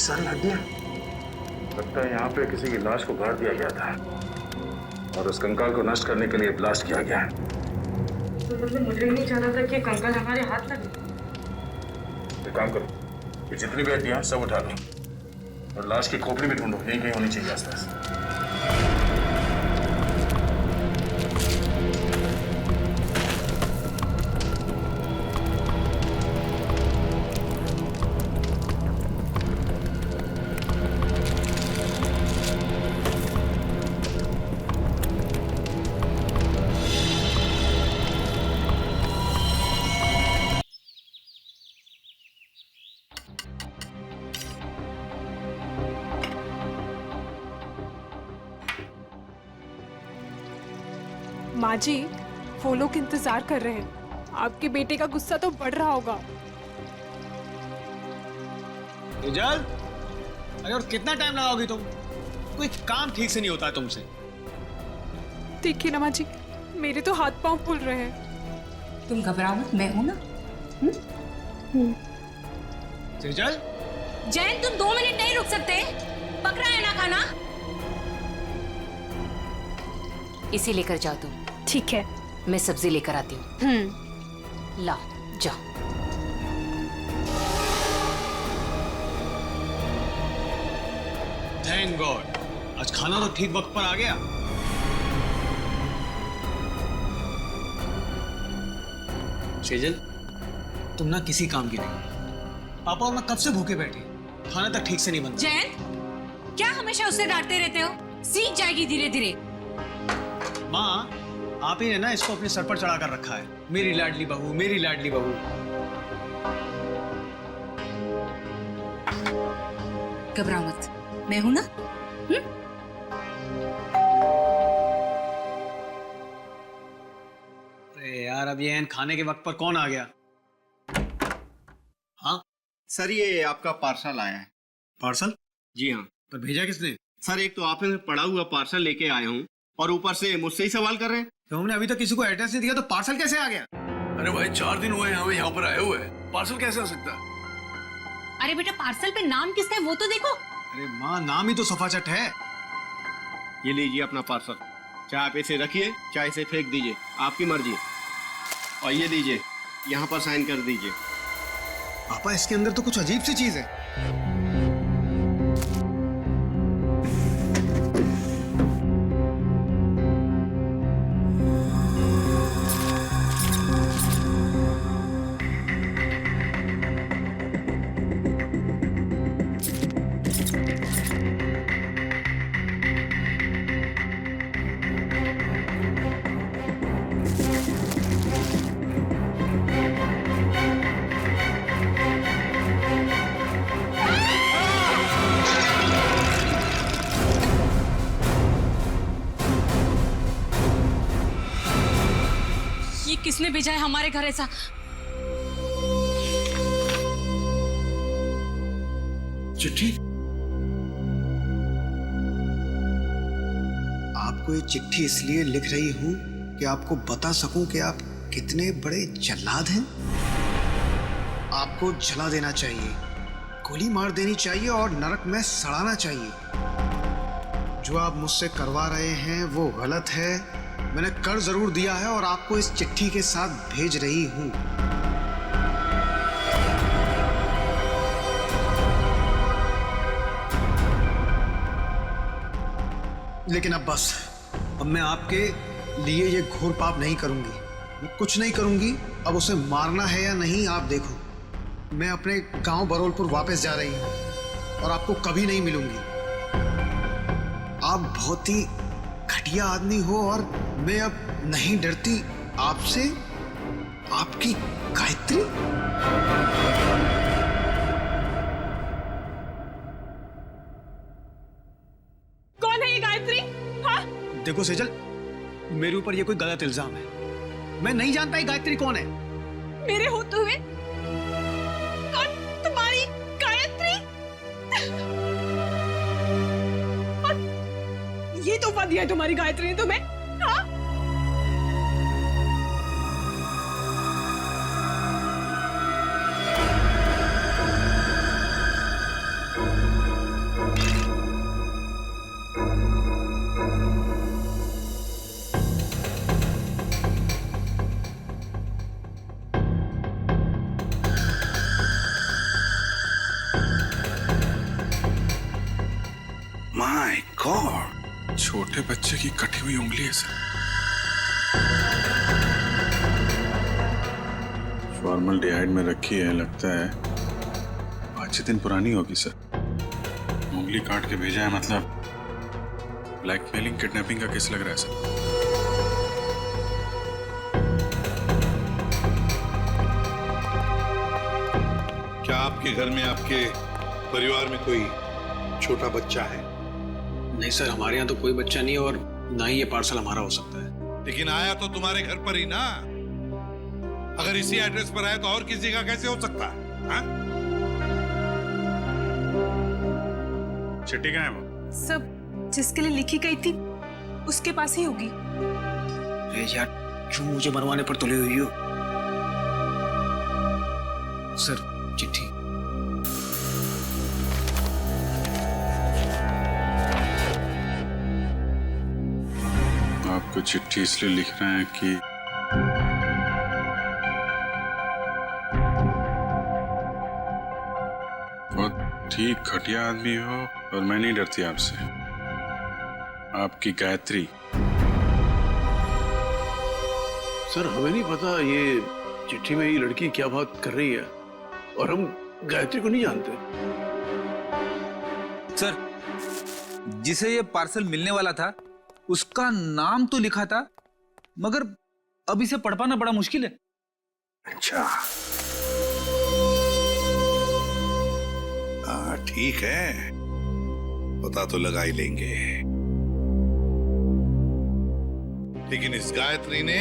सारी हड्डियां। लगता है यहाँ पे किसी की लाश को गाड़ दिया गया था और उस कंकाल को नष्ट करने के लिए ब्लास्ट किया गया। तो मतलब मुझे ही नहीं जाना था कि कंकाल हमारे हाथ लगे। एक काम करो, ये जितनी भी हड्डियां सब उठा लो और लाश की खोपड़ी भी ढूंढो, यहीं कहीं होनी चाहिए आसपास। माँ जी, वो लोग इंतजार कर रहे हैं। आपके बेटे का गुस्सा तो बढ़ रहा होगा। तेजल, अरे और कितना टाइम लगाओगी तुम? कोई काम ठीक से नहीं होता है तुमसे। देखिए ना माँ जी, मेरे तो हाथ पांव फूल रहे हैं। तुम घबराओ मत, मैं हूं ना। तेजल, जैन, तुम 2 मिनट नहीं रुक सकते? पक रहा है ना खाना? इसे लेकर जाओ तुम। ठीक है, मैं सब्जी लेकर आती हूँ। ला जाओ। थैंक गॉड, आज खाना तो ठीक वक्त पर आ गया। सेजल, तुम ना किसी काम की नहीं। पापा और मैं कब से भूखे बैठे, खाना तक ठीक से नहीं बनता। जैन, क्या हमेशा उसे डांटते रहते हो? सीख जाएगी धीरे धीरे। माँ, आप ही ने ना इसको अपने सर पर चढ़ा कर रखा है। मेरी लाडली बहू, मेरी लाडली बहू। घबराओ मत, मैं हूं ना। अरे यार, अब ये खाने के वक्त पर कौन आ गया? हाँ सर, ये आपका पार्सल आया है। पार्सल? जी हाँ पर भेजा किसने? सर, एक तो आपने पड़ा हुआ पार्सल लेके आया हूँ और ऊपर से मुझसे ही सवाल कर रहे हैं। तो हमने अभी तक किसी को एड्रेस नहीं दिया, तो पार्सल कैसे आ गया? अरे भाई, 4 दिन हुए हमें यहाँ पर आए हुए, पार्सल कैसे आ सकता है? अरे बेटा, पार्सल पे नाम किसका है वो तो देखो। अरे माँ, नाम ही तो सफाचट है। ये लीजिए अपना पार्सल। चाहे आप इसे रखिए, चाहे इसे फेंक दीजिए, आपकी मर्जी। और ये लीजिए, यहाँ पर साइन कर दीजिए। पापा, इसके अंदर तो कुछ अजीब सी चीज है। किसने भेजा है हमारे घर ऐसा? चिट्ठी? आपको ये चिट्ठी इसलिए लिख रही हूं कि आपको बता सकूं कि आप कितने बड़े जल्लाद हैं। आपको जला देना चाहिए, गोली मार देनी चाहिए और नरक में सड़ाना चाहिए। जो आप मुझसे करवा रहे हैं वो गलत है। मैंने कर जरूर दिया है और आपको इस चिट्ठी के साथ भेज रही हूं। लेकिन अब बस, अब मैं आपके लिए ये घोर पाप नहीं करूंगी। मैं कुछ नहीं करूंगी। अब उसे मारना है या नहीं आप देखो। मैं अपने गांव बरोलपुर वापस जा रही हूं और आपको कभी नहीं मिलूंगी। आप बहुत ही घटिया आदमी हो और मैं अब नहीं डरती आपसे। आपकी गायत्री? कौन है ये गायत्री? हाँ? देखो सेजल, मेरे ऊपर ये कोई गलत इल्जाम है। मैं नहीं जानता ये गायत्री कौन है। मेरे होते हुए कौन तुम्हारी गायत्री? और ये तोहफा दिया है तुम्हारी गायत्री ने तुम्हें? हाँ? गॉड, छोटे बच्चे की कटी हुई उंगली है सर। फॉर्मल्डिहाइड में रखी है, लगता है 5-6 दिन पुरानी होगी सर। उंगली काट के भेजा है, मतलब ब्लैकमेलिंग किडनैपिंग का केस लग रहा है सर। क्या आपके घर में, आपके परिवार में कोई छोटा बच्चा है? नहीं सर, हमारे यहाँ तो कोई बच्चा नहीं है और ना ही ये पार्सल हमारा हो सकता है। लेकिन आया तो तुम्हारे घर पर ही ना। अगर इसी एड्रेस पर आया तो और किसी का कैसे हो सकता है? हाँ? चिट्ठी कहाँ है वो? सब जिसके लिए लिखी गई थी उसके पास ही होगी। अरे यार, क्यों मुझे मरवाने पर तुले हुई हो? सर, चिट्ठी। आपको चिट्ठी इसलिए लिख रहे हैं कि बहुत ठीक घटिया आदमी हो, और मैं नहीं डरती आपसे। आपकी गायत्री। सर हमें नहीं पता ये चिट्ठी में ये लड़की क्या बात कर रही है, और हम गायत्री को नहीं जानते। सर, जिसे ये पार्सल मिलने वाला था उसका नाम तो लिखा था, मगर अब इसे पढ़ पाना बड़ा मुश्किल है। अच्छा, हाँ ठीक है, पता तो लगा ही लेंगे। लेकिन इस गायत्री ने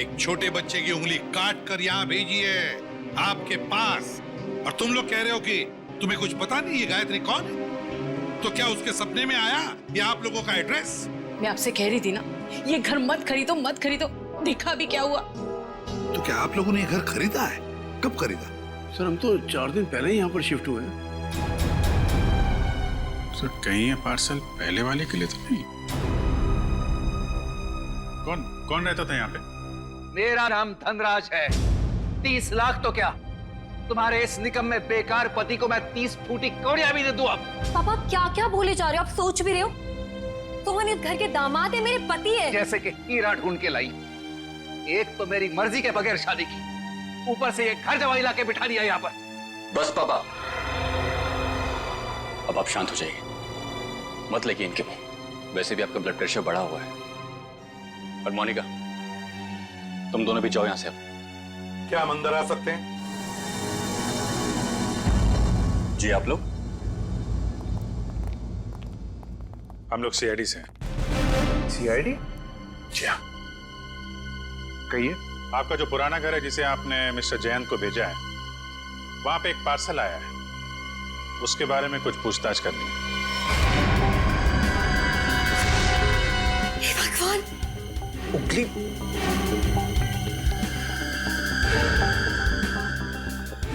एक छोटे बच्चे की उंगली काट कर यहां भेजी है आपके पास, और तुम लोग कह रहे हो कि तुम्हें कुछ पता नहीं ये गायत्री कौन है? तो क्या उसके सपने में आया या आप लोगों का एड्रेस? मैं आपसे कह रही थी ना, ये घर मत खरीदो मत खरीदो, देखा भी क्या हुआ। तो क्या आप लोगों ने ये घर खरीदा है? कब खरीदा? सर हम तो 4 दिन पहले ही यहाँ पर शिफ्ट हुए हैं। सर कहीं ये पार्सल पहले वाले के लिए तो नहीं? कौन रहता था यहाँ पे? मेरा नाम धनराज है। 30 लाख तो क्या, तुम्हारे इस निकम्मे बेकार पति को मैं 30 फूटी कौड़ियां भी दे दूं। अब पापा क्या क्या बोले जा रहे हो? आप सोच भी रहे हो? तुम इस घर के दामाद है, मेरे पति है। जैसे कि हीरा ढूंढ के लाई। एक तो मेरी मर्जी के बगैर शादी की, ऊपर से ये घर जवाई ला के बिठा दिया यहाँ पर। बस पापा, अब आप शांत हो जाइए, मत लेकिए इनके मुंह। वैसे भी आपका ब्लड प्रेशर बढ़ा हुआ है। और मोनिका, तुम दोनों भी जाओ यहां से। अब क्या हम अंदर आ सकते हैं? जी आप लोग? हम लोग सीआईडी से हैं। सीआईडी? जी हाँ। कहिए। आपका जो पुराना घर है जिसे आपने मिस्टर जयंत को भेजा है, वहां पे एक पार्सल आया है, उसके बारे में कुछ पूछताछ करनी है। हे भगवान, उंगली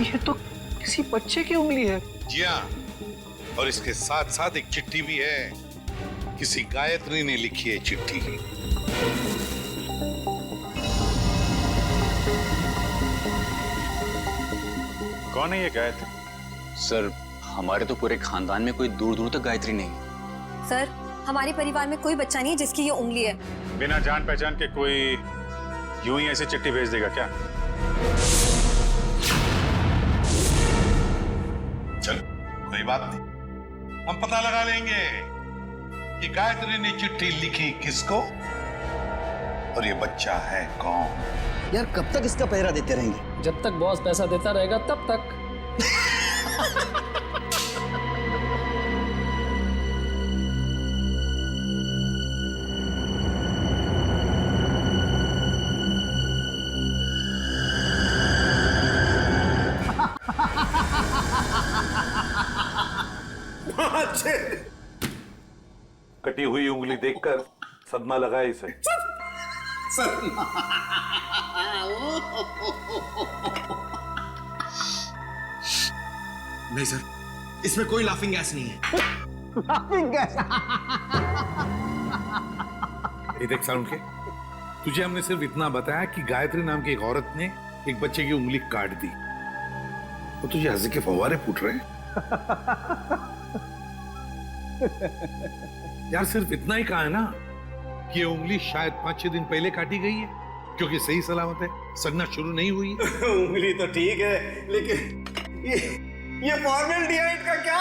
ये तो किसी बच्चे की उंगली है। जी हाँ, और इसके साथ साथ एक चिट्ठी भी है। किसी गायत्री ने लिखी है चिट्ठी। कौन है ये गायत्री? सर हमारे तो पूरे खानदान में कोई दूर दूर तक गायत्री नहीं। सर हमारे परिवार में कोई बच्चा नहीं है जिसकी ये उंगली है। बिना जान पहचान के कोई यूं ही ऐसे चिट्ठी भेज देगा क्या? चलो कोई बात नहीं, हम पता लगा लेंगे कि गायत्री ने चिट्ठी लिखी किसको और ये बच्चा है कौन। यार कब तक इसका पहरा देते रहेंगे? जब तक बॉस पैसा देता रहेगा तब तक। कटी हुई उंगली देखकर सदमा लगा इसे। नहीं सर, इसमें कोई लाफिंग गैस नहीं है। Laughing gas? ये देख साउंड के, तुझे हमने सिर्फ इतना बताया कि गायत्री नाम की एक औरत ने एक बच्चे की उंगली काट दी, तो तुझे हंसी के फव्वारे फूट रहे हैं। यार सिर्फ इतना ही कहा है ना कि ये उंगली शायद 5-6 दिन पहले काटी गई है, क्योंकि सही सलामत है, सड़ना शुरू नहीं हुई है। उंगली तो ठीक है, लेकिन ये फॉर्मेल्डिहाइड का क्या?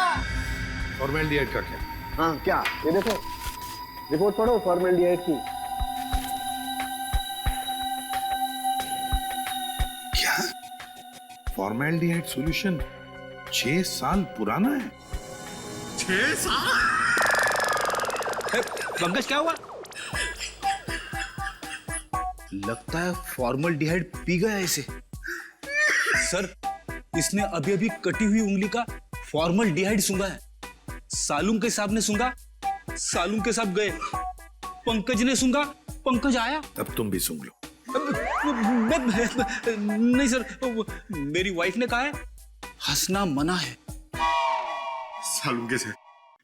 फॉर्मेल्डिहाइड का क्या? हाँ क्या? ये देखो, रिपोर्ट पढ़ो फॉर्मेल्डिहाइड की। क्या? फॉर्मेल्डिहाइड सॉल्यूशन 6 साल पुराना है? 6 साल? पंकज क्या हुआ? लगता है फॉर्मल्डिहाइड पी गया इसे। सर, इसने अभी अभी कटी हुई उंगली का फॉर्मल्डिहाइड सूंघा है। सालूम के साहब ने सूंघा, सालूम के साहब गए। पंकज ने सूंघा, पंकज आया। अब तुम भी सूंघ लो। नहीं सर, मेरी वाइफ ने कहा है हंसना मना है। सालूम के साहब,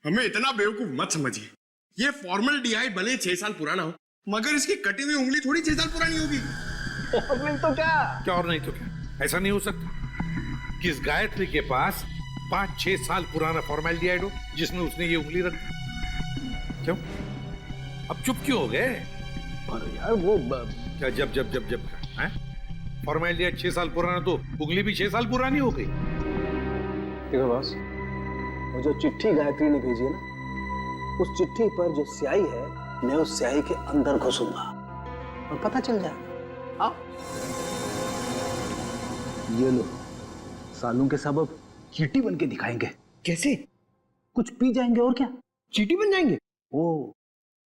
हमें इतना बेवकूफ मत समझिए। ये फॉर्मल्डिहाइड भले 6 साल पुराना हो, मगर इसकी कटी हुई उंगली थोड़ी 6 साल पुरानी होगी। और नहीं तो क्या? और नहीं तो क्या? ऐसा नहीं हो सकता कि इस गायत्री के पास 5-6 साल पुराना फॉर्मेल्डिहाइड हो जिसमें उसने ये उंगली रख दी। क्यों? अब चुप क्यों हो गए? अरे यार वो क्या जब हैं? फॉर्मेल्डिहाइड 6 साल पुराना तो उंगली भी 6 साल पुरानी हो गई। देखो बॉस, वो जो चिट्ठी गायत्री ने भेजी है ना, उस चिट्ठी पर जो स्याही है, मैं उस स्याही के अंदर घुसूंगा और पता चल जाएगा। आओ, ये लो, सालू के साहब अब चींटी बन के दिखाएंगे। कैसे? कुछ पी जाएंगे और क्या, चींटी बन जाएंगे। ओ,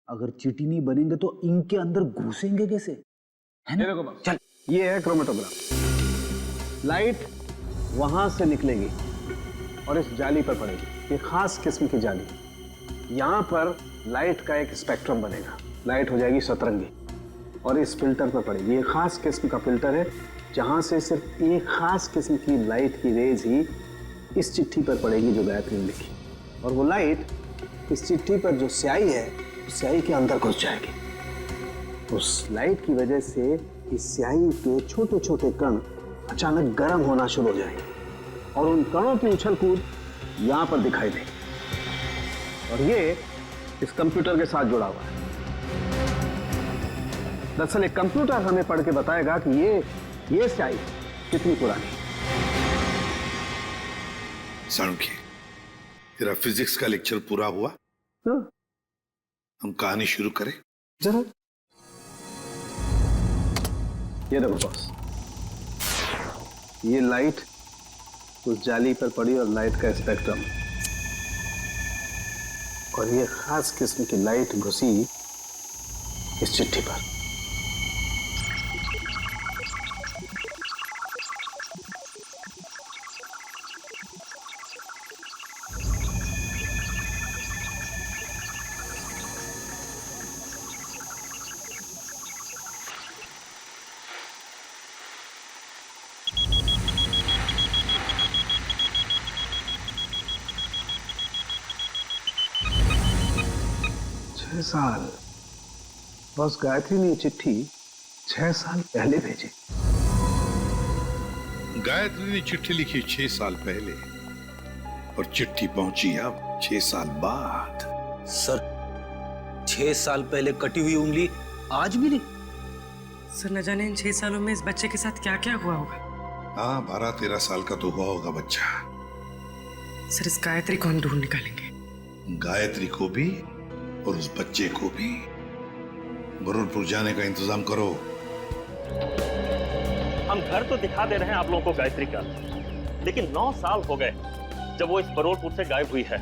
अगर चींटी नहीं बनेंगे तो इनके अंदर घुसेंगे कैसे, है ना? देखो चल, ये है क्रोमेटोग्राफ। लाइट वहां से निकलेगी और इस जाली पर पड़ेगी। ये खास किस्म की जाली। यहाँ पर लाइट का एक स्पेक्ट्रम बनेगा। लाइट हो जाएगी सतरंगी और इस फिल्टर पर पड़ेगी। ये खास किस्म का फिल्टर है जहाँ से सिर्फ एक खास किस्म की लाइट की रेज ही इस चिट्ठी पर पड़ेगी जो गायत्री ने लिखी, और वो लाइट इस चिट्ठी पर जो स्याही है, उस स्याही के अंदर घुस जाएगी। उस लाइट की वजह से इस स्याही के छोटे छोटे कण अचानक गर्म होना शुरू हो जाएंगे और उन कणों की उछल कूद यहाँ पर दिखाई देगी। और ये इस कंप्यूटर के साथ जुड़ा हुआ है। दरअसल एक कंप्यूटर हमें पढ़ के बताएगा कि ये स्याही कितनी पुरानी। सालुंकी, तेरा फिजिक्स का लेक्चर पूरा हुआ? हम कहानी शुरू करें? जरूर। ये देखो बॉस, ये लाइट उस जाली पर पड़ी और लाइट का स्पेक्ट्रम, और ये खास किस्म की लाइट घुसी इस चिट्ठी पर। साल बस गायत्री ने चिट्ठी 6 साल पहले भेजी। गायत्री ने चिट्ठी लिखी 6 साल पहले और चिट्ठी पहुंची अब 6 साल बाद। सर, 6 साल पहले कटी हुई उंगली आज मिली। सर, न जाने इन 6 सालों में इस बच्चे के साथ क्या क्या हुआ होगा। हाँ, 12-13 साल का तो हुआ होगा बच्चा। सर, इस गायत्री को हम ढूंढ निकालेंगे। गायत्री को भी और उस बच्चे को भी। बरूरपुर जाने का इंतजाम करो। हम घर तो दिखा दे रहे हैं आप लोगों को गायत्री का, लेकिन 9 साल हो गए जब वो इस बरूरपुर से गायब हुई है।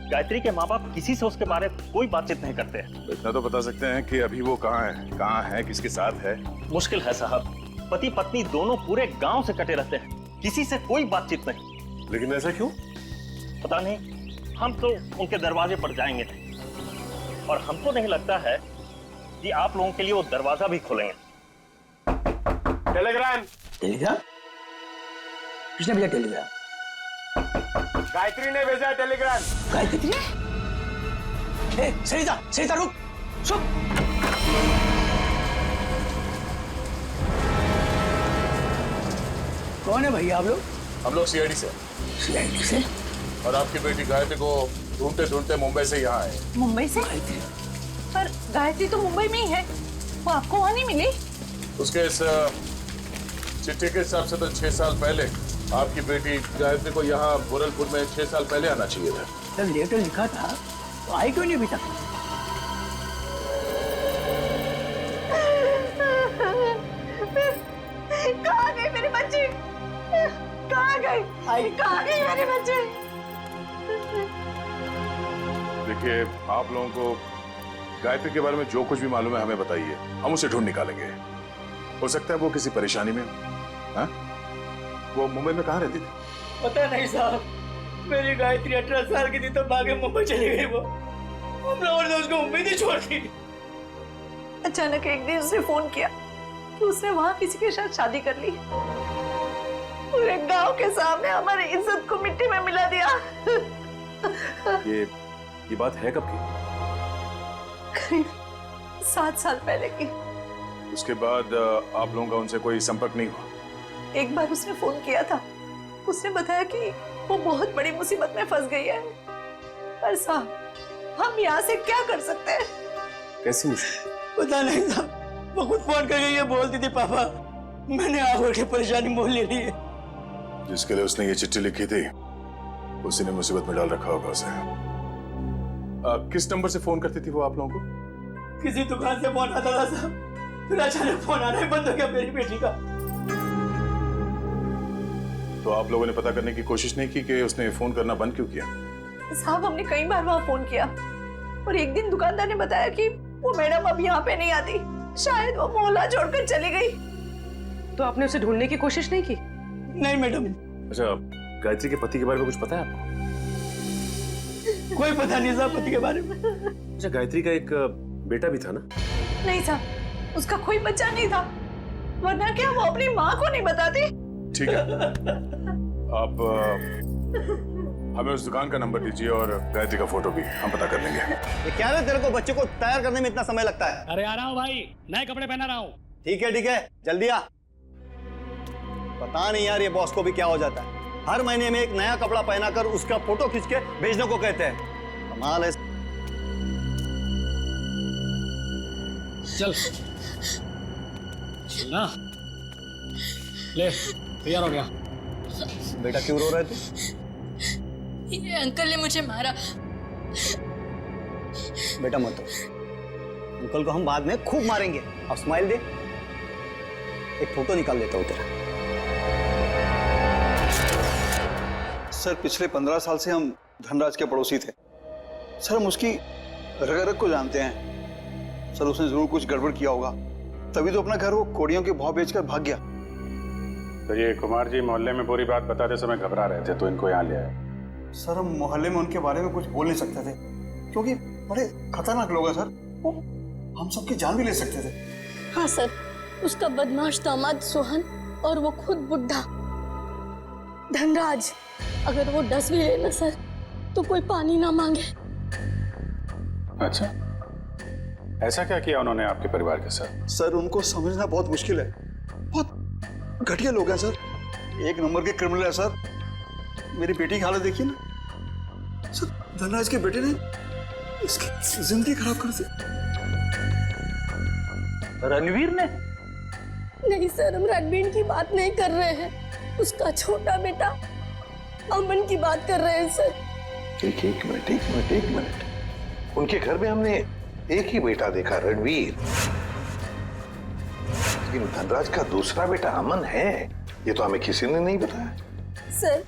गायत्री के माँ बाप किसी से उसके बारे में कोई बातचीत नहीं करते हैं। इतना तो बता सकते हैं कि अभी वो कहाँ है, किसके साथ है? मुश्किल है साहब, पति पत्नी दोनों पूरे गांव से कटे रहते हैं, किसी से कोई बातचीत नहीं। लेकिन ऐसा क्यों? पता नहीं, हम तो उनके दरवाजे पर जाएंगे और हमको नहीं लगता है कि आप लोगों के लिए वो दरवाजा भी खोलेंगे। टेलीग्राम। टेलीग्राम? किसने भेजा टेलीग्राम? गायत्री ने भेजा टेलीग्राम। गायत्री? सरिता रुक, चुप। कौन है भैया आप लोग? हम लोग सीआईडी से। सीआईडी से? और आपकी बेटी गायत्री को ढूंढते ढूंढते मुंबई से यहाँ आए। मुंबई से? पर गायत्री तो मुंबई में ही है, वो आपको वहां नहीं मिली? उसके इस चिट्ठी के हिसाब से तो 6 साल पहले आपकी बेटी गायत्री को यहाँ बुरलपुर में 6 साल पहले आना चाहिए था। जब लेटर लिखा था तो आई क्यों नहीं अभी तक? कहाँ गई मेरी बच्ची? कहाँ गई? कहाँ गई मेरी बच्ची? देखिए, आप लोगों को गायत्री के बारे में जो कुछ भी मालूम है हमें बताइए, हम उसे ढूंढ निकालेंगे। हो सकता है वो किसी परेशानी में हो। हाँ? वो मुंबई में कहाँ रहती थी? पता नहीं साहब, मेरी गायत्री 18 साल की थी तो भागे मुंबई चली गई। वो हम लोगों ने उसको उम्मीद ही छोड़ दी। अचानक एक दिन उसने फोन किया कि उसने वहां किसी के साथ शादी कर ली। पूरे गांव के सामने हमारी इज्जत को मिट्टी में मिला दिया। ये बात है कब की? करीब 7 साल पहले की। उसके बाद आप लोगों का उनसे कोई संपर्क नहीं हुआ? एक बार उसने फोन किया था, उसने बताया कि वो बहुत बड़ी मुसीबत में फंस गई है। पर साहब, हम यहाँ से क्या कर सकते हैं? कैसी मुसीबत? पता नहीं साहब, वो खुद फोन करके ये बोलती थी, पापा मैंने आगे की परेशानी मोल ले ली है। जिसके लिए उसने ये चिट्ठी लिखी थी उसी ने मुसीबत में डाल रखा होगा उसे। किस नंबर से फोन करती थी वो आप लोगों को? किसी दुकान से फोन आता था साहब, फिर अचानक फोन आना ही बंद हो गया मेरी बेटी का। तो आप लोगों ने पता करने की कोशिश नहीं की कि उसने फोन करना बंद क्यों किया? साहब, हमने कई बार वहाँ फोन किया और एक दिन दुकानदार ने बताया कि वो मैडम अब यहाँ पे नहीं आती, शायद वो मोहल्ला छोड़कर चली गई। तो आपने उसे ढूंढने की कोशिश नहीं की? नहीं मैडम। अच्छा, गायत्री के पति के बारे में कुछ पता है आपको? कोई पता नहीं साहब पति के बारे में। अच्छा, गायत्री का एक बेटा भी था ना? नहीं साहब, उसका कोई बच्चा नहीं था, वरना क्या वो अपनी माँ को नहीं बताती? ठीक है, आप हमें उस दुकान का नंबर दीजिए और गायत्री का फोटो भी हम पता कर लेंगे। ये क्या है, तेरे को बच्चे को तैयार करने में इतना समय लगता है? अरे आ रहा हूँ भाई, नए कपड़े पहना रहा हूँ। ठीक है, जल्दी आ। पता नहीं यार ये बॉस को भी क्या हो जाता है, हर महीने में एक नया कपड़ा पहनाकर उसका फोटो खींच के भेजने को कहते हैं। कमाल है। चल ना, ले तैयार हो गया। बेटा क्यों रो रहे थे? ये अंकल ने मुझे मारा। बेटा मत रो, अंकल को हम बाद में खूब मारेंगे। अब स्माइल दे, एक फोटो निकाल लेता हूं तेरा। सर पिछले 15 साल से हम धनराज के पड़ोसी थे। सर हम उसकी रग रग को जानते हैं। सर उसने जरूर कुछ गड़बड़ किया होगा, तभी तो अपना घर वो कोड़ियों के भाव बेचकर भाग गया। तो ये कुमार जी मोहल्ले में पूरी बात बताते समय घबरा रहे थे तो इनको यहाँ ले आए। सर हम मोहल्ले में उनके बारे में कुछ बोल नहीं सकते थे क्योंकि बड़े खतरनाक लोग हैं सर, वो हम सबकी जान भी ले सकते थे। हाँ सर, उसका बदमाश दामाद सोहन और वो खुद बुढ़ा धनराज, अगर वो डस भी लेना सर तो कोई पानी ना मांगे। अच्छा, ऐसा क्या किया उन्होंने आपके परिवार के साथ? सर उनको समझना बहुत मुश्किल है, बहुत घटिया लोग हैं सर, एक नंबर के क्रिमिनल है सर। मेरी बेटी की हालत देखिए ना सर, धनराज के बेटे ने इसकी जिंदगी खराब कर दी। रणवीर ने? नहीं सर, हम रणवीर की बात नहीं कर रहे हैं, उसका छोटा बेटा अमन की बात कर रहे हैं सर। एक मिनट। उनके घर में हमने एक ही बेटा देखा, रणवीर। लेकिन धनराज का दूसरा बेटा अमन है, ये तो हमें किसी ने नहीं बताया। सर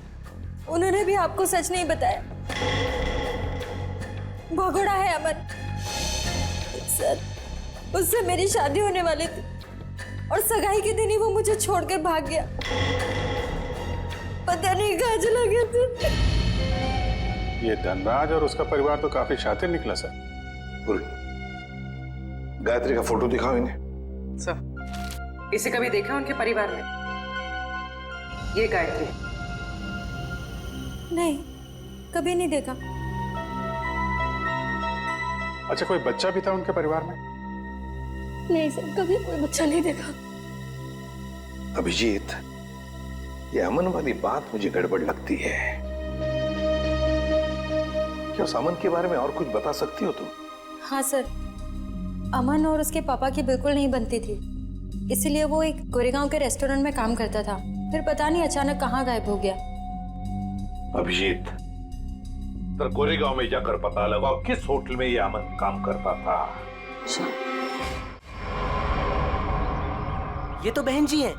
उन्होंने भी आपको सच नहीं बताया, भगोड़ा है अमन। सर उससे मेरी शादी होने वाली थी और सगाई के दिन ही वो मुझे छोड़कर भाग गया, पता नहीं कहाँ चला गया था। ये धनराज और उसका परिवार तो काफी शातिर निकला सर। गायत्री का फोटो दिखाओ इन्हें। सर इसे कभी देखा उनके परिवार में? ये गायत्री? नहीं, कभी नहीं देखा। अच्छा, कोई बच्चा भी था उनके परिवार में? नहीं सर, कभी कोई बच्चा नहीं देखा। अभिजीत, ये अमन वाली बात मुझे गड़बड़ लगती है। क्या सामन के बारे में और कुछ बता सकती हो तुम? हाँ सर, अमन और उसके पापा की बिल्कुल नहीं बनती थी, इसीलिए वो एक गोरेगांव के रेस्टोरेंट में काम करता था, फिर पता नहीं अचानक कहाँ गायब हो गया। अभिजीत, तो गोरेगांव में जाकर पता लगाओ किस होटल में ये अमन काम करता था। ये तो बहन जी हैं।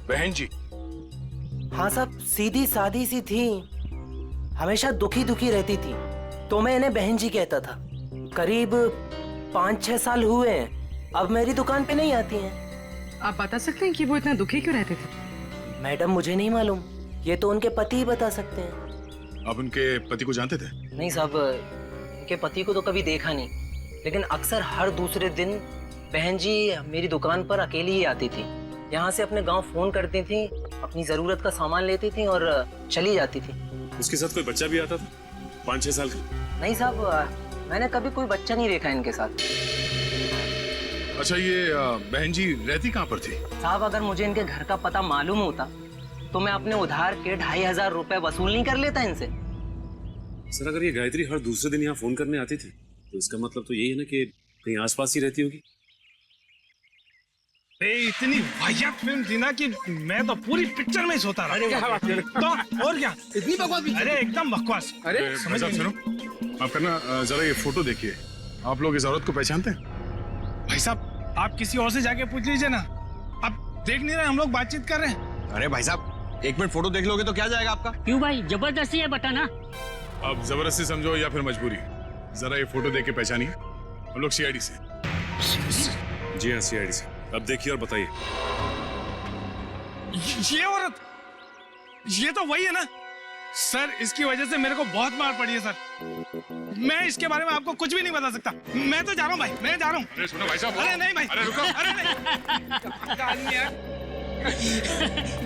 बहन जी? हाँ साहब, सीधी सादी सी थी, हमेशा दुखी दुखी रहती थी, तो मैं इन्हें बहन जी कहता था। करीब 5-6 साल हुए हैं, अब मेरी दुकान पे नहीं आती हैं। आप बता सकते हैं कि वो इतना दुखी क्यों रहते थे? मैडम मुझे नहीं मालूम, ये तो उनके पति ही बता सकते हैं। आप उनके पति को जानते थे? नहीं साहब, उनके पति को तो कभी देखा नहीं, लेकिन अक्सर हर दूसरे दिन बहन जी मेरी दुकान पर अकेली ही आती थी। यहाँ से अपने गांव फोन करती थी, अपनी जरूरत का सामान लेती थी और चली जाती थी। उसके साथ कोई बच्चा भी आता था 5-6 साल का? नहीं साहब, मैंने कभी कोई बच्चा नहीं देखा इनके साथ। अच्छा, ये बहन जी रहती कहाँ पर थी? साहब, अगर मुझे इनके घर का पता मालूम होता तो मैं अपने उधार के 2500 रुपए वसूल नहीं कर लेता इनसे। सर, अगर ये गायत्री हर दूसरे दिन यहाँ फोन करने आती थी तो इसका मतलब तो यही है ना कि कहीं आसपास ही रहती होगी। इतनी वाहियात फिल्म थी ना कि मैं तो पूरी पिक्चर में ही सोता रहा। अरे क्या बात है? तो और क्या, इतनी बकवास? अरे एकदम बकवास। अरे भाई साहब सुनो, आप करना जरा ये फोटो देखिए, आप लोग इस औरत को पहचानते हैं? भाई साहब, आप किसी और से जाके पूछ लीजिए ना, आप देख नहीं रहे हम लोग बातचीत कर रहे हैं। अरे भाई साहब, 1 मिनट फोटो देख लोगे तो क्या जाएगा आपका? क्यों भाई, जबरदस्ती है बताना। अब जबरदस्ती समझो या फिर मजबूरी, जरा ये फोटो देख के पहचानिए। हम लोग सीआईडी से। जी हाँ, सीआईडी से। अब देखिए और बताइए। ये औरत, ये तो वही है ना सर, इसकी वजह से मेरे को बहुत मार पड़ी है सर। मैं इसके बारे में आपको कुछ भी नहीं बता सकता। मैं तो जा रहा हूँ भाई, मैं जा रहा हूँ। अरे सुनो भाई साहब। अरे नहीं भाई, अरे रुको। अरे नहीं।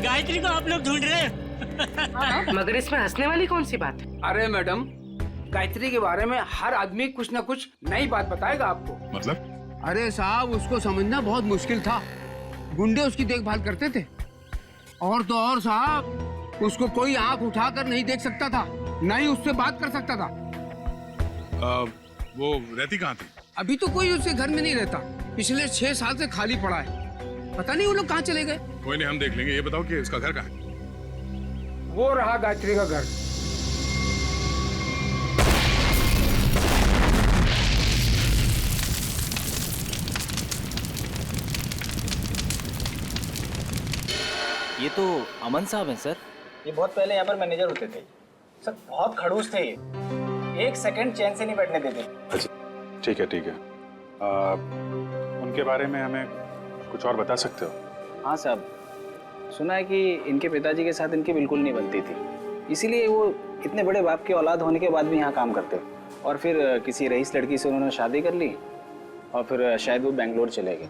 गायत्री को आप लोग ढूंढ रहे हैं। मगर इसमें हंसने वाली कौन सी बात है? अरे मैडम, गायत्री के बारे में हर आदमी कुछ ना कुछ नई बात बताएगा आपको। मतलब? अरे साहब, उसको समझना बहुत मुश्किल था। गुंडे उसकी देखभाल करते थे, और तो और साहब, उसको कोई आंख उठाकर नहीं देख सकता था, न ही उससे बात कर सकता था। वो रहती कहाँ थी? अभी तो कोई उसके घर में नहीं रहता, पिछले 6 साल से खाली पड़ा है। पता नहीं वो लोग कहाँ चले गए। कोई नहीं, हम देख लेंगे। ये बताओ कि उसका घर कहाँ है? वो रहा गायत्री का घर। ये तो अमन साहब हैं सर। ये बहुत पहले यहाँ पर मैनेजर होते थे सर, बहुत खड़ूस थे ये, 1 सेकंड चैन से नहीं बैठने देते। अच्छा ठीक है ठीक है। उनके बारे में हमें कुछ और बता सकते हो? हाँ साहब, सुना है कि इनके पिताजी के साथ इनकी बिल्कुल नहीं बनती थी, इसीलिए वो इतने बड़े बाप की औलाद होने के बाद भी यहाँ काम करते, और फिर किसी रईस लड़की से उन्होंने शादी कर ली, और फिर शायद वो बेंगलोर चले गए।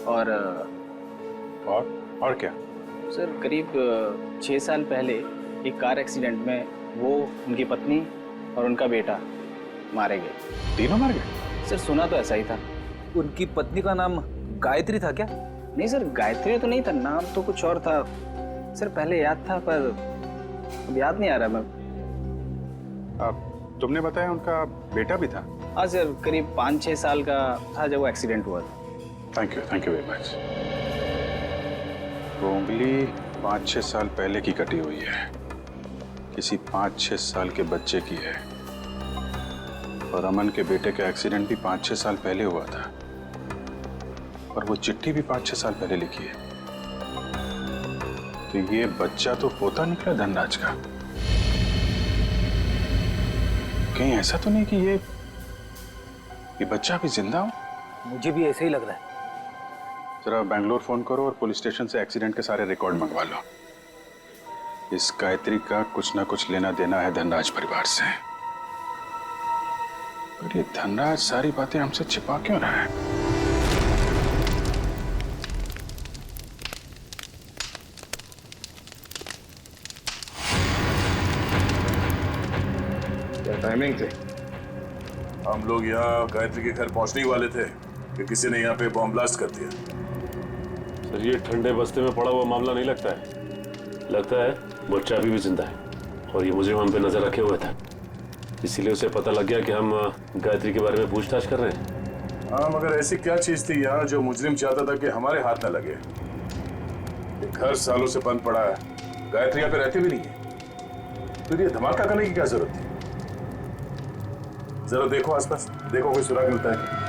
और क्या सर, करीब 6 साल पहले एक कार एक्सीडेंट में वो, उनकी पत्नी और उनका बेटा मारे गए। तीनों मार गए? सर सुना तो ऐसा ही था। उनकी पत्नी का नाम गायत्री था क्या? नहीं सर, गायत्री तो नहीं था, नाम तो कुछ और था सर, पहले याद था पर अब याद नहीं आ रहा। मैं तुमने बताया उनका बेटा भी था? हाँ सर, करीब 5-6 साल का था जब वो एक्सीडेंट हुआ था। Thank you very much. वो उंगली 5-6 साल पहले की कटी हुई है, किसी 5-6 साल के बच्चे की है, और अमन के बेटे का एक्सीडेंट भी 5-6 साल पहले हुआ था, और वो चिट्ठी भी 5-6 साल पहले लिखी है। तो ये बच्चा तो पोता निकला धनराज का। कहीं ऐसा तो नहीं कि ये बच्चा भी जिंदा हो? मुझे भी ऐसे ही लग रहा है। जरा बेंगलोर फोन करो और पुलिस स्टेशन से एक्सीडेंट के सारे रिकॉर्ड मंगवा लो। इस गायत्री का कुछ ना कुछ लेना देना है धनराज परिवार से। पर ये धनराज सारी बातें हमसे छिपा क्यों रहा है? क्या टाइमिंग थे? हम लोग यहाँ गायत्री के घर पहुंचने ही वाले थे कि किसी ने यहाँ पे बॉम्ब ब्लास्ट कर दिया। सर, ये ठंडे बस्ते में पड़ा हुआ मामला नहीं लगता है, लगता है बच्चा अभी भी जिंदा है और ये मुझे हम पे नजर रखे हुए था। इसीलिए उसे पता लग गया कि हम गायत्री के बारे में पूछताछ कर रहे हैं। हाँ, मगर ऐसी क्या चीज थी यहाँ जो मुजरिम चाहता था कि हमारे हाथ न लगे? ये घर सालों से बंद पड़ा है, गायत्री यहाँ पे रहती भी नहीं है, फिर ये धमाका करने की क्या जरूरत थी? जरा देखो आसपास, देखो कोई सुराग मिलता है क्या?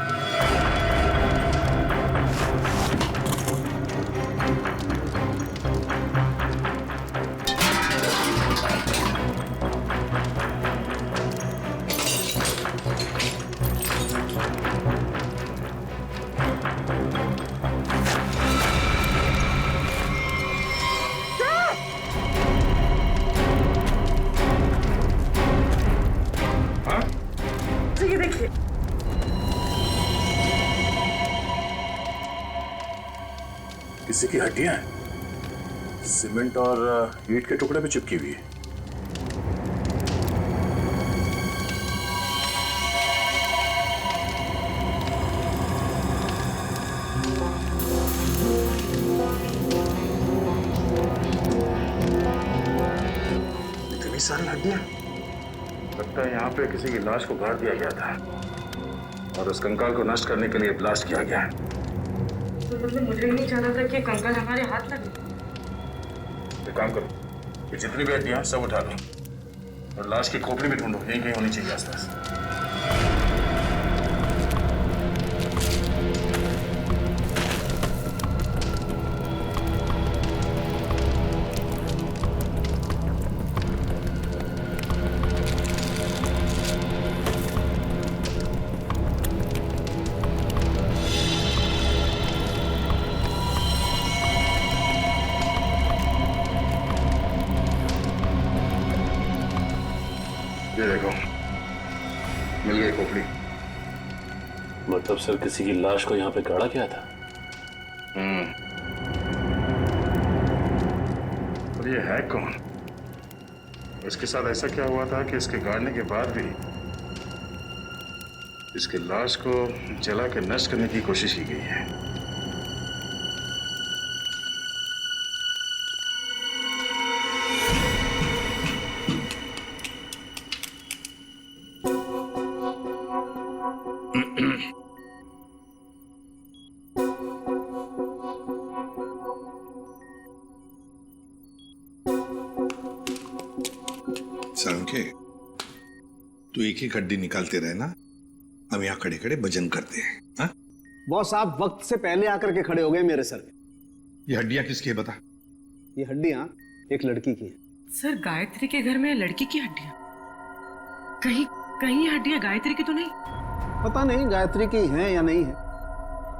ये देखिए, किसी की हड्डियां हैं, सीमेंट और ईंट के टुकड़े पे चिपकी हुई है। इतनी सारी हड्डियां, लगता है यहाँ पे किसी की लाश को गाड़ दिया गया था और उस कंकाल को नष्ट करने के लिए ब्लास्ट किया गया है। तो मतलब मुझे नहीं चाहता था कि कंकाल हमारे हाथ लगे। एक काम करो, ये जितनी भी हड्डियां सब उठा लो और लाश की खोपड़ी भी ढूंढो, यहीं कहीं होनी चाहिए आसपास। ये देखो, मिल गई खोपड़ी। मतलब सर किसी की लाश को यहाँ पे गाड़ा गया था? और ये है कौन? इसके साथ ऐसा क्या हुआ था कि इसके गाड़ने के बाद भी इसके लाश को जला के नष्ट करने की कोशिश की गई है? सालुंखे, तू एक ही हड्डी निकालते रहे ना, हम यहाँ खड़े खड़े भजन करते हैं। हाँ? बॉस, आप वक्त से पहले आकर के खड़े हो गए मेरे सर पे। ये हड्डियां किसकी है बता? ये हड्डियां एक लड़की की है। सर, गायत्री के घर में लड़की की हड्डियां? कहीं कहीं ये हड्डियां गायत्री की तो नहीं? पता नहीं गायत्री की हैं या नहीं है,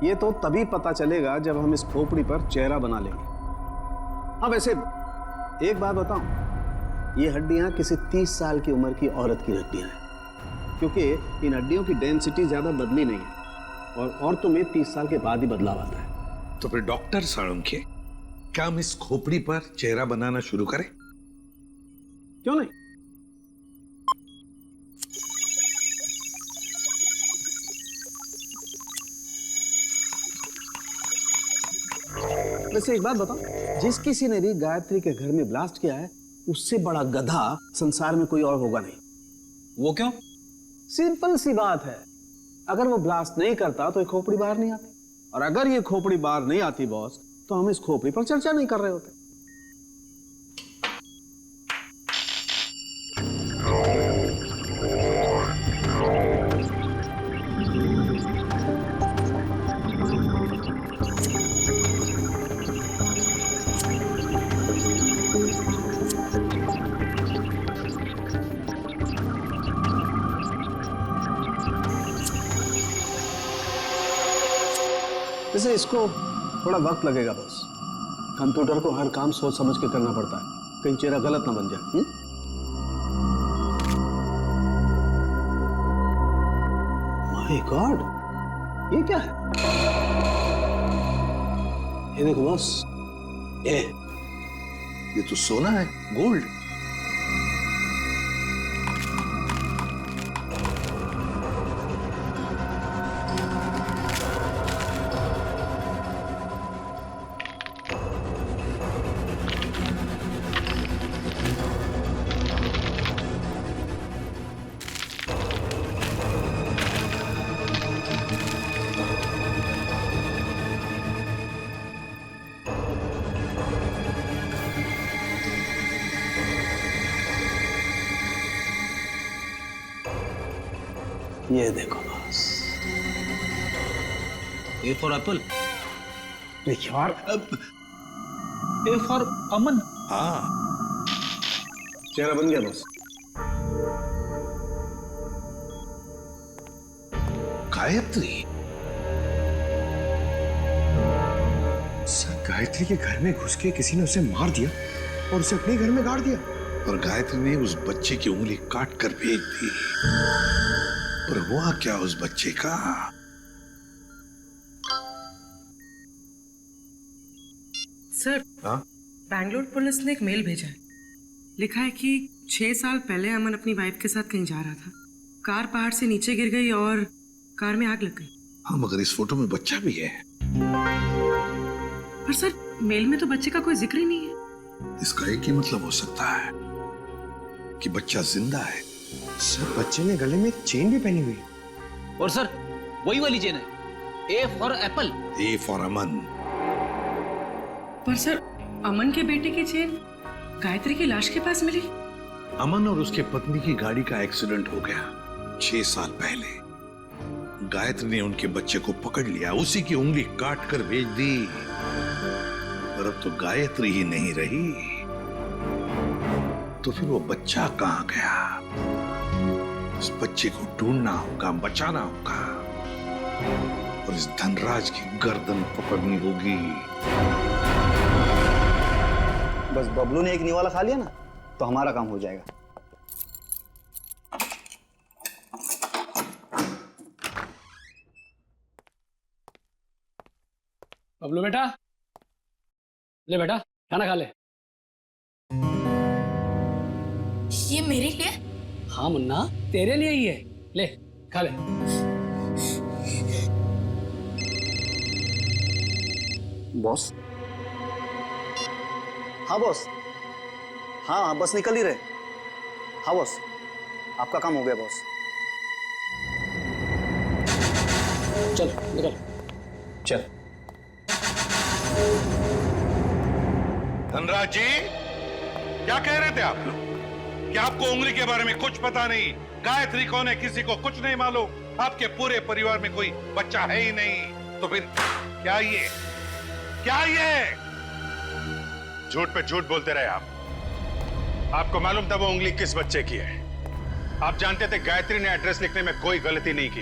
ये तो तभी पता चलेगा जब हम इस खोपड़ी पर चेहरा बना लेंगे। हाँ, वैसे एक बात बताऊं, ये हड्डियां किसी 30 साल की उम्र की औरत की हड्डियां हैं, क्योंकि इन हड्डियों की डेंसिटी ज्यादा बदली नहीं है और औरतों में 30 साल के बाद ही बदलाव आता है। तो फिर डॉक्टर सालुंखे, क्या हम इस खोपड़ी पर चेहरा बनाना शुरू करें? क्यों नहीं? वैसे एक बात बताओ, जिस किसी ने भी गायत्री के घर में ब्लास्ट किया है, उससे बड़ा गधा संसार में कोई और होगा नहीं। वो क्यों? सिंपल सी बात है, अगर वो ब्लास्ट नहीं करता तो ये खोपड़ी बाहर नहीं आती, और अगर ये खोपड़ी बाहर नहीं आती बॉस, तो हम इस खोपड़ी पर चर्चा नहीं कर रहे होते। जैसे इसको थोड़ा वक्त लगेगा बॉस, कंप्यूटर को हर काम सोच समझ के करना पड़ता है, कहीं चेहरा गलत ना बन जाए। माय गॉड, ये क्या है? ये देखो बॉस, ये तो सोना है, गोल्ड। ये देखो बॉस, ए फॉर एप्पल, यार ए फॉर अमन। हाँ, चेहरा बन गया बॉस। गायत्री, सर गायत्री के घर में घुस के किसी ने उसे मार दिया और उसे अपने घर में गाड़ दिया। और गायत्री ने उस बच्चे की उंगली काट कर भेज दी। और हुआ क्या उस बच्चे का? सर, बैंगलोर पुलिस ने एक मेल भेजा है। लिखा है कि 6 साल पहले अमन अपनी वाइफ के साथ कहीं जा रहा था। कार पहाड़ से नीचे गिर गई और कार में आग लग गई। हाँ, मगर इस फोटो में बच्चा भी है। पर सर, मेल में तो बच्चे का कोई जिक्र ही नहीं है। इसका एक ही मतलब हो सकता है कि बच्चा जिंदा है। सर, बच्चे ने गले में एक चेन भी पहनी हुई है। और सर, वही वाली चेन है, A for apple. A for Aman. पर सर, अमन के बेटे की चेन गायत्री की लाश के पास मिली। अमन और उसके पत्नी की गाड़ी का एक्सीडेंट हो गया 6 साल पहले। गायत्री ने उनके बच्चे को पकड़ लिया, उसी की उंगली काट कर भेज दी। पर अब तो गायत्री ही नहीं रही, तो फिर वो बच्चा कहां गया? उस बच्चे को ढूंढना होगा, बचाना होगा और इस धनराज की गर्दन पकड़नी होगी। बस बबलू ने एक निवाला खा लिया ना, तो हमारा काम हो जाएगा। बबलू बेटा, ले बेटा खाना खा ले। ये मेरे लिए? हाँ मुन्ना, तेरे लिए ही है, ले खा ले। बॉस? हाँ बॉस। हाँ, बस निकल ही रहे। हाँ बॉस, आपका काम हो गया बॉस। चल निकल। चल। धनराज जी, क्या कह रहे थे आप लोग? कि आपको उंगली के बारे में कुछ पता नहीं, गायत्री कौन है किसी को कुछ नहीं मालूम, आपके पूरे परिवार में कोई बच्चा है ही नहीं। तो फिर क्या ये झूठ पे झूठ बोलते रहे आप। आपको मालूम था वो उंगली किस बच्चे की है। आप जानते थे गायत्री ने एड्रेस लिखने में कोई गलती नहीं की।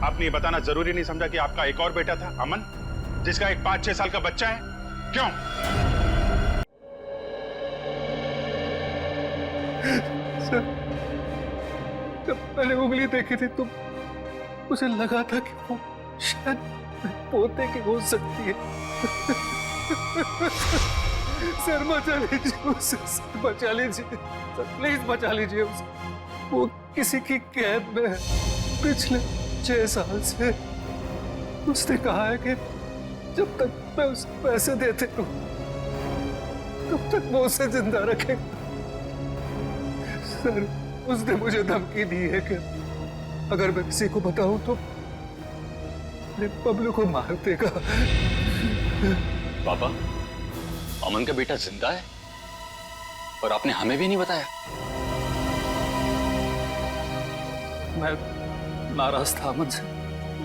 आपने ये बताना जरूरी नहीं समझा कि आपका एक और बेटा था, अमन, जिसका एक 5-6 साल का बच्चा है? क्यों? सर, जब मैंने उंगली देखी थी तो मुझे लगा था कि वो शायद पोते की हो सकती है। सर बचा लीजिए उसे, सर बचा लीजिए, सर प्लीज बचा लीजिए उसे। वो किसी की कैद में है पिछले 6 साल से। उसने कहा है कि जब तक मैं उसे पैसे देते रहूं तब तक वो उसे जिंदा रखेगा। सर, उसने मुझे धमकी दी है कि अगर मैं किसी को बताऊं तो अपने बबलू को मार देगा। पापा, अमन का बेटा जिंदा है और आपने हमें भी नहीं बताया। मैं नाराज था अमन से।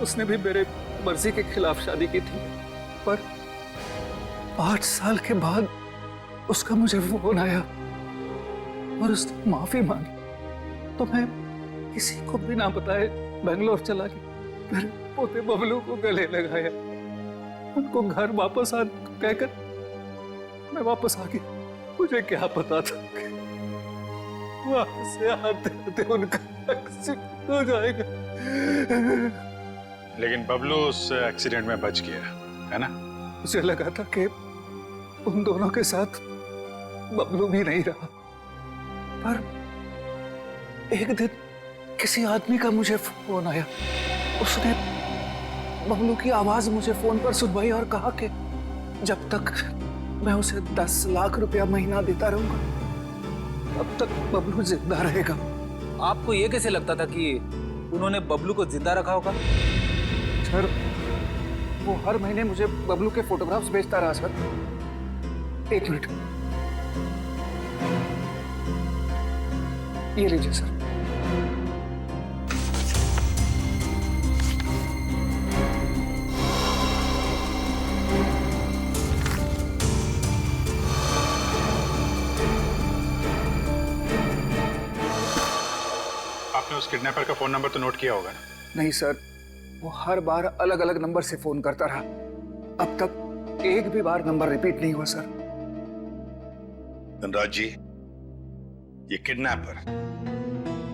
उसने भी मेरे मर्जी के खिलाफ शादी की थी, पर 5 साल के बाद उसका मुझे फोन आया और उसने माफी मांगी। तो मैं किसी को भी ना बताए बेंगलोर चला गया। फिर पोते बबलू को गले लगाया, उनको घर वापस आने को कहकर मैं वापस आ गया। मुझे क्या पता था कि वहां से आते आते उनका एक्सीडेंट हो जाएगा। लेकिन बबलू उस एक्सीडेंट में बच गया, है ना? मुझे लगा था कि उन दोनों के साथ बबलू भी नहीं रहा, पर एक दिन किसी आदमी का मुझे फोन आया। उसने बबलू की आवाज मुझे फोन पर सुनवाई और कहा कि जब तक मैं उसे 10 लाख रुपया महीना देता रहूंगा तब तक बबलू जिंदा रहेगा। आपको ये कैसे लगता था कि उन्होंने बबलू को जिंदा रखा होगा? सर, वो हर महीने मुझे बबलू के फोटोग्राफ्स भेजता रहा सर। 1 मिनट, ये लीजिए सर। आपने उस किडनैपर का फोन नंबर तो नोट किया होगा ना? नहीं सर, वो हर बार अलग अलग नंबर से फोन करता रहा। अब तक एक भी बार नंबर रिपीट नहीं हुआ सर। धनराज जी, ये किडनैपर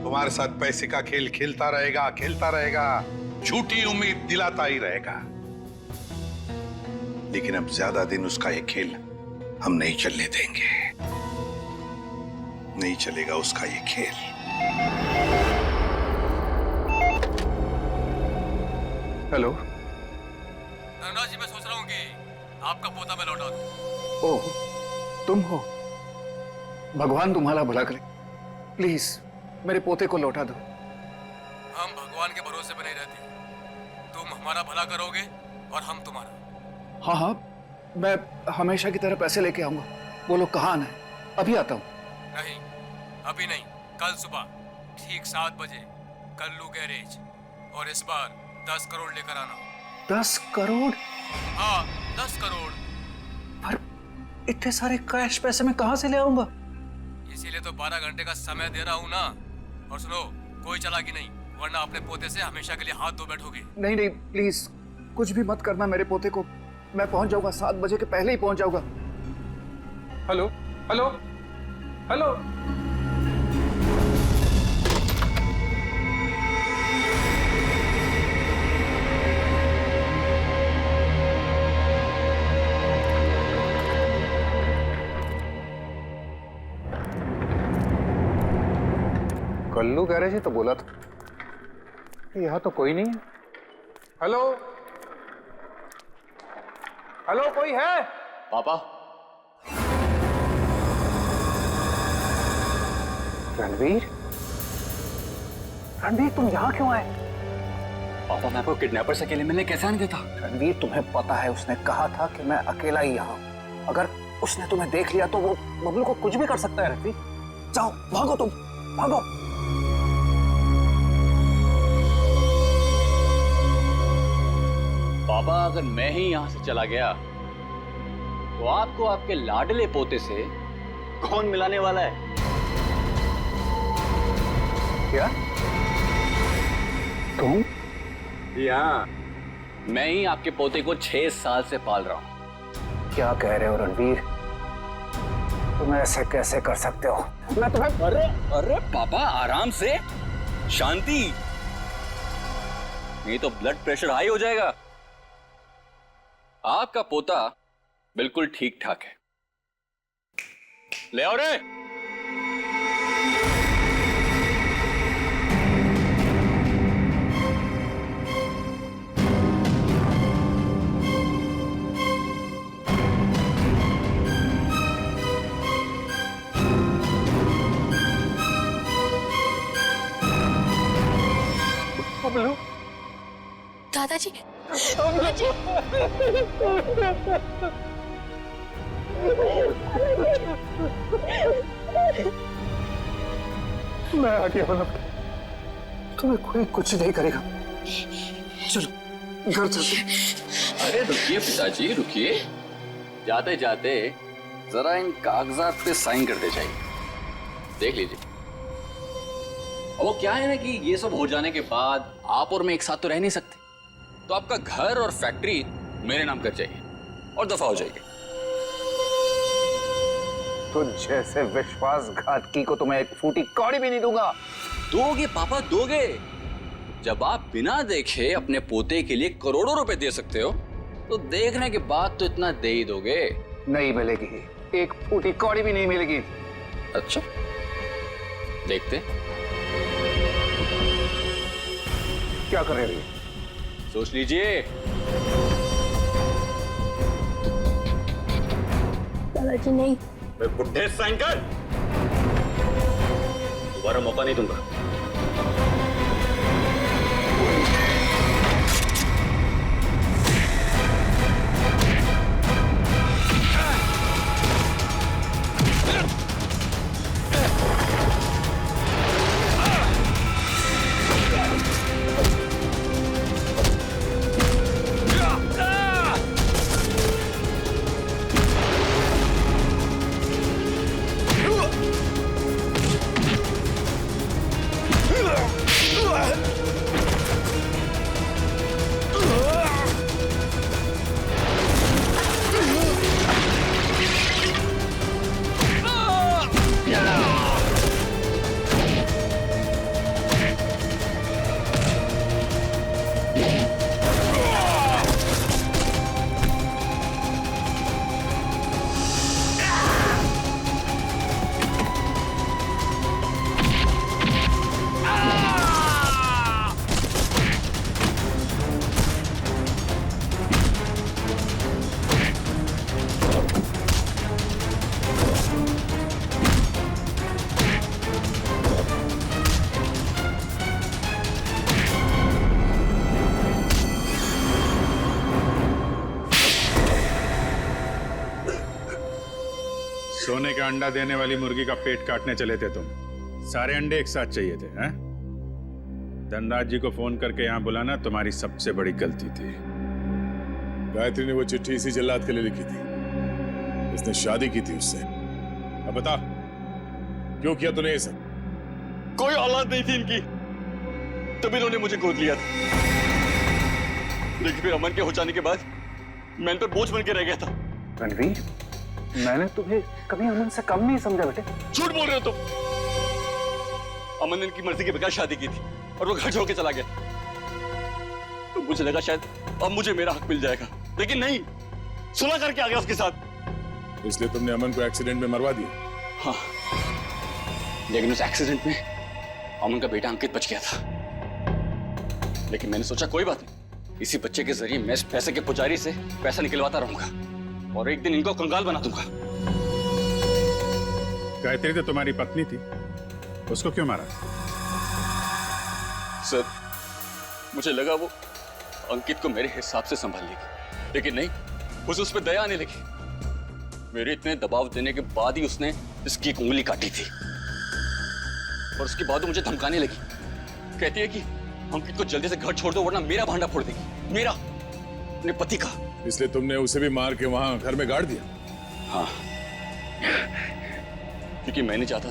तुम्हारे साथ पैसे का खेल खेलता रहेगा, झूठी उम्मीद दिलाता ही रहेगा। लेकिन अब ज्यादा दिन उसका ये खेल हम नहीं चलने देंगे। नहीं चलेगा उसका ये खेल। हेलो धनराज जी, मैं सोच रहा हूँ कि आपका पोता मैं लौटा दूं। ओह, तुम हो? भगवान तुम्हारा भला करे। प्लीज मेरे पोते को लौटा दो। हम भगवान के भरोसे पे नहीं रहते। तुम हमारा भला करोगे और हम तुम्हारा। हाँ हाँ, मैं हमेशा की तरह पैसे लेके आऊंगा। बोलो कहाँ आना है? अभी आता हूँ। नहीं, अभी नहीं, कल सुबह ठीक 7 बजे कल्लू गैरेज, और इस बार 10 करोड़ लेकर आना। 10 करोड़? हाँ, 10 करोड़। पर इतने सारे कैश पैसे मैं कहाँ से ले आऊंगा? इसीलिए तो 12 घंटे का समय दे रहा हूँ ना। और सुनो, कोई चालाकी नहीं, वरना अपने पोते से हमेशा के लिए हाथ धो बैठोगे। नहीं नहीं, प्लीज कुछ भी मत करना मेरे पोते को। मैं पहुंच जाऊंगा, 7 बजे के पहले ही पहुंच जाऊंगा। Hello hello hello. Kallu garage ही तो बोला था। यहाँ तो कोई नहीं है। हेलो हेलो, कोई है? पापा। रणवीर, रणवीर तुम यहाँ क्यों आए? पापा, मैं आपको किडनैपर से अकेले मिलने कैसे आने देता? रणवीर, तुम्हें पता है उसने कहा था कि मैं अकेला ही यहाँ। अगर उसने तुम्हें देख लिया तो वो बबलू को कुछ भी कर सकता है। रणवीर, जाओ, भागो, तुम भागो। पापा, अगर मैं ही यहाँ से चला गया तो आपको आपके लाडले पोते से कौन मिलाने वाला है? क्या? तुम? हाँ, मैं ही आपके पोते को 6 साल से पाल रहा हूँ। क्या कह रहे हो रणवीर? तुम ऐसे कैसे कर सकते हो? मैं तुम्हें... अरे पापा, आराम से, शांति, नहीं तो ब्लड प्रेशर हाई हो जाएगा। आपका पोता बिल्कुल ठीक ठाक है। ले आओ रे। बबलू, दादाजी, मैं आ गया हूं। तुम्हें कोई कुछ नहीं करेगा। चलो घर चलते। अरे रुकिए पिताजी, रुकिए। जाते जाते जरा इन कागजात पे साइन करते जाइए, देख लीजिए। वो क्या है ना कि ये सब हो जाने के बाद आप और मैं एक साथ तो रह नहीं सकते, तो आपका घर और फैक्ट्री मेरे नाम कर जाइए और दफा हो जाइए। तो जैसे विश्वासघातकी को तुम्हें एक फूटी कौड़ी भी नहीं दूंगा। दोगे पापा, दोगे। जब आप बिना देखे अपने पोते के लिए करोड़ों रुपए दे सकते हो, तो देखने के बाद तो इतना दे ही दोगे। नहीं मिलेगी, एक फूटी कौड़ी भी नहीं मिलेगी। अच्छा, देखते क्या कर रहे हो? सोच लीजिए। दादाजी नहीं। मैं बुढ़े साइन कर, दोबारा मौका नहीं दूंगा। सोने का अंडा देने वाली मुर्गी का पेट काटने चले थे तुम। सारे अंडे एक साथ चाहिए थे, हैं? धनराज जी को फोन करके यहाँ बुलाना तुम्हारी सबसे बड़ी गलती थी। गायत्री ने वो चिट्ठी इसी जल्लाद के लिए लिखी थी। इसने शादी की थी उससे। अब बता, क्यों किया तूने ये सब? कोई औलाद नहीं थी इनकी, तभी इन्होंने मुझे गोद लिया था। लेकिन फिर अमन के हो जाने के बाद मैं इन पर बोझ बन के रह गया था। रणवीर, मैंने तुम्हें कभी अमन से कम नहीं समझा बेटे। झूठ बोल रहे हो तुम। अमन ने इनकी मर्जी के बगैर शादी की थी और वो घर छोड़ के चला गया। तो मुझे लगा शायद अब मुझे मेरा हक मिल जाएगा, लेकिन नहीं, सुलह करके आ गया उसके साथ। इसलिए तुमने अमन को एक्सीडेंट में मरवा दिया? हाँ, लेकिन उस एक्सीडेंट में अमन का बेटा अंकित बच गया था। लेकिन मैंने सोचा कोई बात नहीं, इसी बच्चे के जरिए मैं इस पैसे के पुजारी से पैसा निकलवाता रहूंगा और एक दिन इनको कंगाल बना दूंगा। गायत्री तो तुम्हारी पत्नी थी, उसको क्यों मारा? सर, मुझे लगा वो अंकित को मेरे हिसाब से संभाल लेगी, लेकिन नहीं, उसे उस पर दया आने लगी। मेरे इतने दबाव देने के बाद ही उसने इसकी एक उंगली काटी थी और उसके बाद वो मुझे धमकाने लगी। कहती है कि अंकित को जल्दी से घर छोड़ दो वरना मेरा भांडा फोड़ देगी, मेरा, अपने पति का। इसलिए तुमने उसे भी मार के वहां घर में गाड़ दिया? हाँ, क्योंकि मैं नहीं चाहता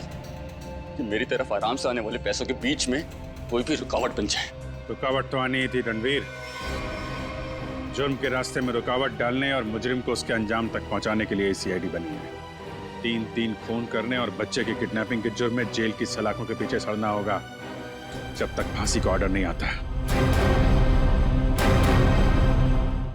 कि मेरी तरफ आराम से आने वाले पैसों के बीच में कोई भी रुकावट बन जाए। रुकावट तो आनी ही थी रणवीर। जुर्म के रास्ते में रुकावट डालने और मुजरिम को उसके अंजाम तक पहुंचाने के लिए सीआईडी बनी है। 3-3 खून करने और बच्चे की किडनैपिंग के जुर्म में जेल की सलाखों के पीछे सड़ना होगा जब तक फांसी का ऑर्डर नहीं आता।